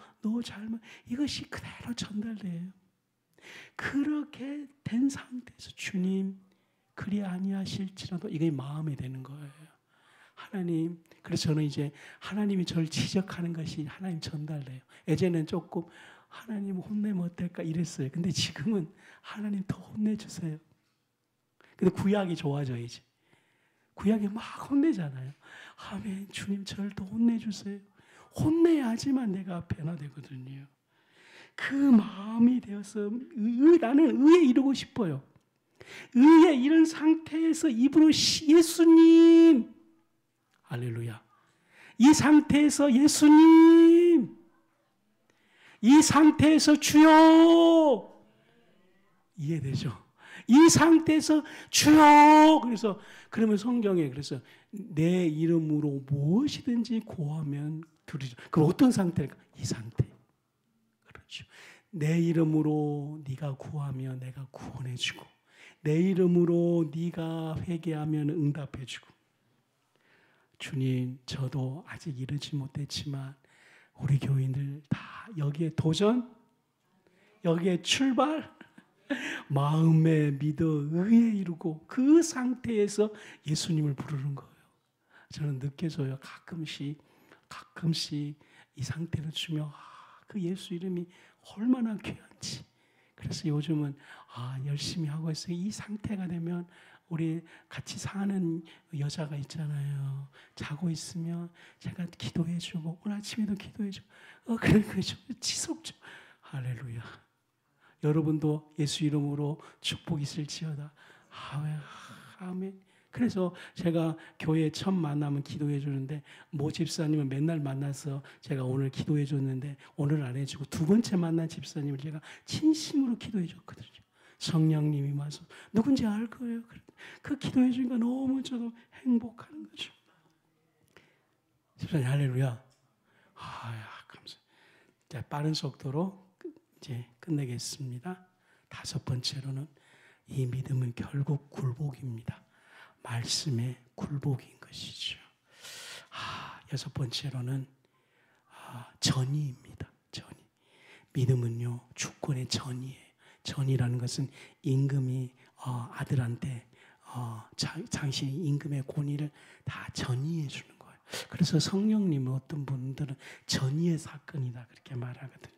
이것이 그대로 전달돼요. 그렇게 된 상태에서 주님 그리 아니하실지라도 이게 마음에 되는 거예요. 하나님, 그래서 저는 이제 하나님이 저를 지적하는 것이 하나님 전달돼요. 예전에는 조금 하나님 혼내면 어떨까 이랬어요. 근데 지금은 하나님 더 혼내주세요. 근데 구약이 좋아져야지. 구약이 막 혼내잖아요. 아멘. 주님 저를 더 혼내주세요. 혼내야지만 내가 변화되거든요. 그 마음이 되어서 나는 의에 이르고 싶어요. 의에 이른 상태에서 입으로 예수님, 할렐루야. 이 상태에서 예수님, 이 상태에서 주여, 이해되죠? 이 상태에서 주여. 그래서 그러면 성경에 그래서 내 이름으로 무엇이든지 구하면 들으리라. 그럼 어떤 상태일까? 이 상태. 그렇죠. 내 이름으로 네가 구하면 내가 구원해주고, 내 이름으로 네가 회개하면 응답해주고. 주님, 저도 아직 이르지 못했지만 우리 교인들 다 여기에 도전, 여기에 출발, 마음에 믿어 의에 이루고 그 상태에서 예수님을 부르는 거예요. 저는 느껴져요. 가끔씩 이 상태로 주며 그 예수 이름이 얼마나 귀한지. 그래서 요즘은 열심히 하고 있어요. 이 상태가 되면 우리 같이 사는 여자가 있잖아요. 자고 있으면 제가 기도해주고 오늘 아침에도 기도해주고 그래 지속적. 할렐루야. 여러분도 예수 이름으로 축복 있을지어다. 아멘. 그래서 제가 교회 처음 만나면 기도해 주는데 모 집사님은 맨날 만나서 제가 오늘 기도해 줬는데 오늘 안 해주고 두 번째 만난 집사님을 제가 진심으로 기도해 줬거든요. 성령님이 와서 누군지 알 거예요. 그 기도해 주니까 너무 저도 행복한 거죠. 집사님 할렐루야. 감사합니다. 자, 빠른 속도로 이제 끝내겠습니다. 다섯 번째로는 이 믿음은 결국 굴복입니다. 말씀의 굴복인 것이죠. 여섯 번째로는 전의입니다. 전의. 믿음은요 주권의 전의예요. 전의라는 것은 임금이 아들한테 당신이 임금의 권위를 다 전의해 주는 거예요. 그래서 성령님은 어떤 분들은 전의의 사건이다 그렇게 말하거든요.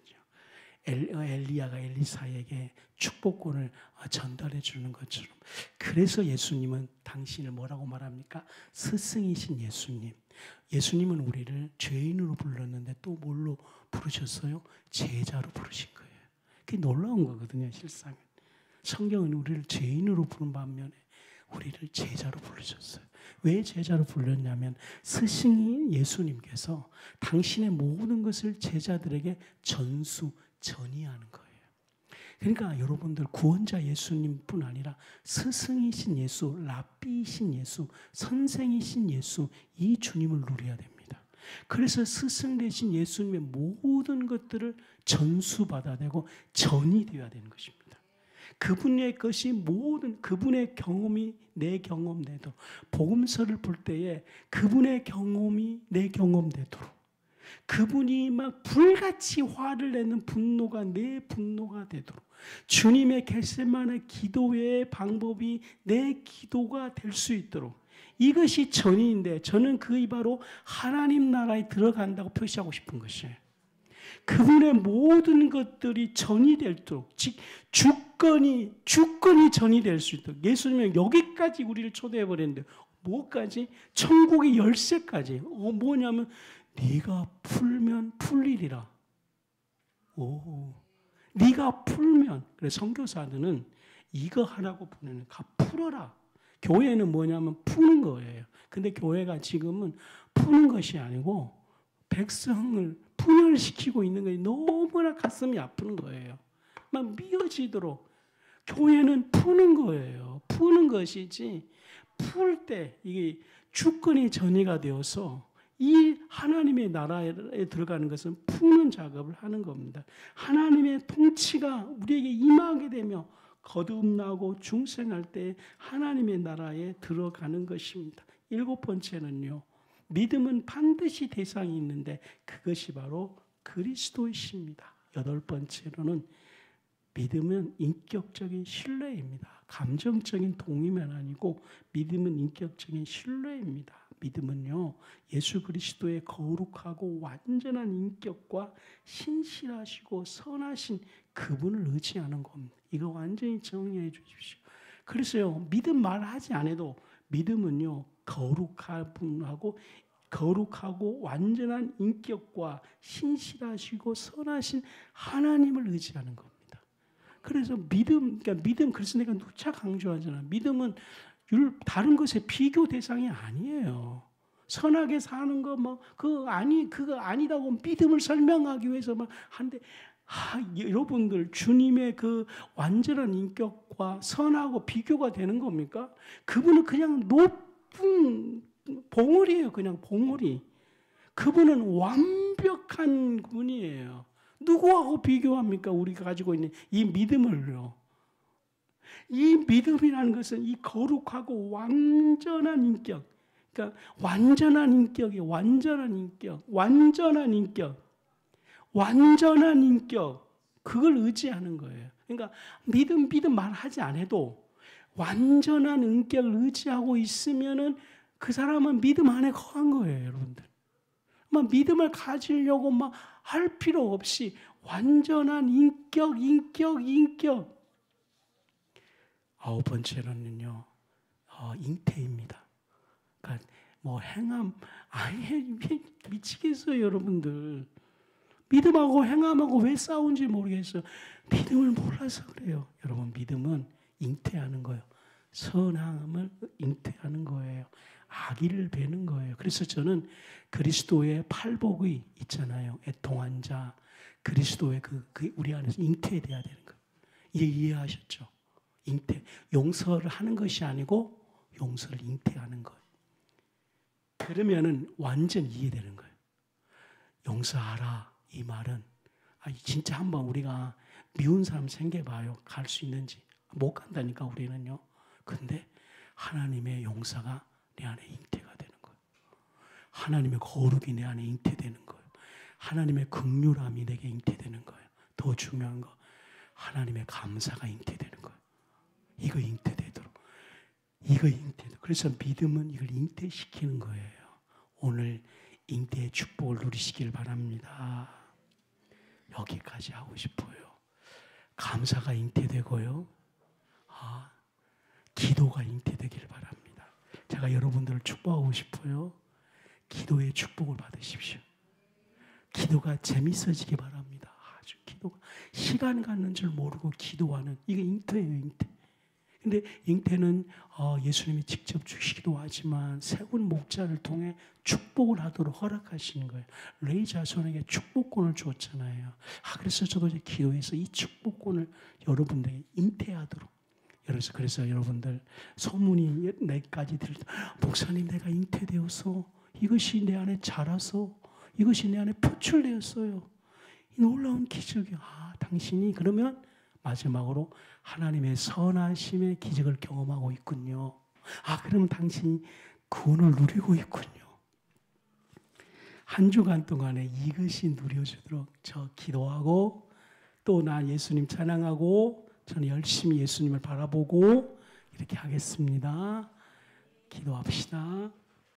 엘리야가 엘리사에게 축복권을 전달해 주는 것처럼. 그래서 예수님은 당신을 뭐라고 말합니까? 스승이신 예수님. 예수님은 우리를 죄인으로 불렀는데 또 뭘로 부르셨어요? 제자로 부르신 거예요. 그게 놀라운 거거든요. 실상은. 성경은 우리를 죄인으로 부른 반면에 우리를 제자로 부르셨어요. 왜 제자로 불렀냐면 스승인 예수님께서 당신의 모든 것을 제자들에게 전이하는 거예요. 그러니까 여러분들 구원자 예수님뿐 아니라 스승이신 예수, 랍비이신 예수, 선생이신 예수, 이 주님을 누려야 됩니다. 그래서 스승 되신 예수님의 모든 것들을 전수받아야 되고 전이되어야 되는 것입니다. 그분의 것이 모든 그분의 경험이 내 경험 되도록, 복음서를 볼 때에 그분의 경험이 내 경험 되도록, 그분이 막 불같이 화를 내는 분노가 내 분노가 되도록, 주님의 겟세마네 기도의 방법이 내 기도가 될 수 있도록, 이것이 전인데 저는 그이 바로 하나님 나라에 들어간다고 표시하고 싶은 것이에요. 그분의 모든 것들이 전이 되도록, 즉 주권이 전이 될 수 있도록. 예수님은 여기까지 우리를 초대해 버렸는데 뭐까지? 천국의 열쇠까지. 뭐냐면 네가 풀면 풀리리라. 네가 풀면. 그래서 선교사들은 이거 하라고 보내는, 풀어라. 교회는 뭐냐면 푸는 거예요. 근데 교회가 지금은 푸는 것이 아니고 백성을 분열시키고 있는 것이 너무나 가슴이 아픈 거예요. 막 미어지도록. 교회는 푸는 거예요. 푸는 것이지, 풀 때 이게 주권이 전이가 되어서 이 하나님의 나라에 들어가는 것은 푸는 작업을 하는 겁니다. 하나님의 통치가 우리에게 임하게 되며 거듭나고 중생할 때 하나님의 나라에 들어가는 것입니다. 일곱 번째는요, 믿음은 반드시 대상이 있는데 그것이 바로 그리스도이십니다. 여덟 번째로는 믿음은 인격적인 신뢰입니다. 감정적인 동의만 아니고 믿음은 인격적인 신뢰입니다. 믿음은요, 예수 그리스도의 거룩하고 완전한 인격과 신실하시고 선하신 그분을 의지하는 겁니다. 이거 완전히 정리해 주십시오. 그래서요, 믿음 말하지 않아도 믿음은요, 거룩하고 완전한 인격과 신실하시고 선하신 하나님을 의지하는 겁니다. 그래서 그래서 내가 누차 강조하잖아. 믿음은 다른 것의 비교 대상이 아니에요. 선하게 사는 거 그거 아니다고 믿음을 설명하기 위해서 하는데, 여러분들 주님의 그 완전한 인격과 선하고 비교가 되는 겁니까? 그분은 그냥 높은 봉우리예요. 그냥 봉우리. 그분은 완벽한 분이에요. 누구하고 비교합니까? 우리가 가지고 있는 이 믿음을요. 이 믿음이라는 것은 이 거룩하고 완전한 인격, 그러니까 완전한 인격, 그걸 의지하는 거예요. 그러니까 믿음 말하지 않아도 완전한 인격을 의지하고 있으면은 그 사람은 믿음 안에 거한 거예요, 여러분들. 믿음을 가지려고 할 필요 없이 완전한 인격. 9번째로는요, 잉태입니다. 그러니까 행함, 미치겠어요, 여러분들. 믿음하고 행함하고 왜 싸운지 모르겠어요. 믿음을 몰라서 그래요. 여러분, 믿음은 잉태하는 거예요. 선함을 잉태하는 거예요. 아기를 베는 거예요. 그래서 저는 그리스도의 팔복의 있잖아요. 애통한 자, 그리스도의 그 우리 안에서 잉태돼야 되는 거예요. 이제 이해하셨죠? 잉태, 용서를 하는 것이 아니고 용서를 잉태하는 거예요. 그러면은 완전 이해되는 거예요. 용서하라, 이 말은 진짜 한번 우리가 미운 사람 생겨봐요. 갈 수 있는지. 못 간다니까 우리는요. 근데 하나님의 용서가 내 안에 잉태가 되는 거예요. 하나님의 거룩이 내 안에 잉태되는 거예요. 하나님의 긍휼함이 내게 잉태되는 거예요. 더 중요한 거, 하나님의 감사가 잉태되는 거예요. 이거 잉태되도록. 그래서 믿음은 이걸 잉태시키는 거예요. 오늘 잉태의 축복을 누리시길 바랍니다. 여기까지 하고 싶어요. 감사가 잉태되고요. 기도가 잉태되길 바랍니다. 제가 여러분들을 축복하고 싶어요. 기도의 축복을 받으십시오. 기도가 재밌어지기 바랍니다. 아주 기도가 시간 갖는 줄 모르고 기도하는, 이게 잉태예요, 잉태. 근데 잉태는 예수님이 직접 주시기도 하지만 세운 목자를 통해 축복을 하도록 허락하시는 거예요. 레위 자손에게 축복권을 줬잖아요. 그래서 저도 이제 기도해서 이 축복권을 여러분들에게 잉태하도록. 그래서 여러분들 소문이 내까지 들을 때, 목사님 내가 잉태되어서 이것이 내 안에 자라서 이것이 내 안에 표출되었어요. 이 놀라운 기적이. 당신이 그러면 마지막으로 하나님의 선하심의 기적을 경험하고 있군요. 그러면 당신이 구원을 누리고 있군요. 한 주간 동안에 이것이 누려지도록 저 기도하고 또 나 예수님 찬양하고 저는 열심히 예수님을 바라보고 이렇게 하겠습니다. 기도합시다.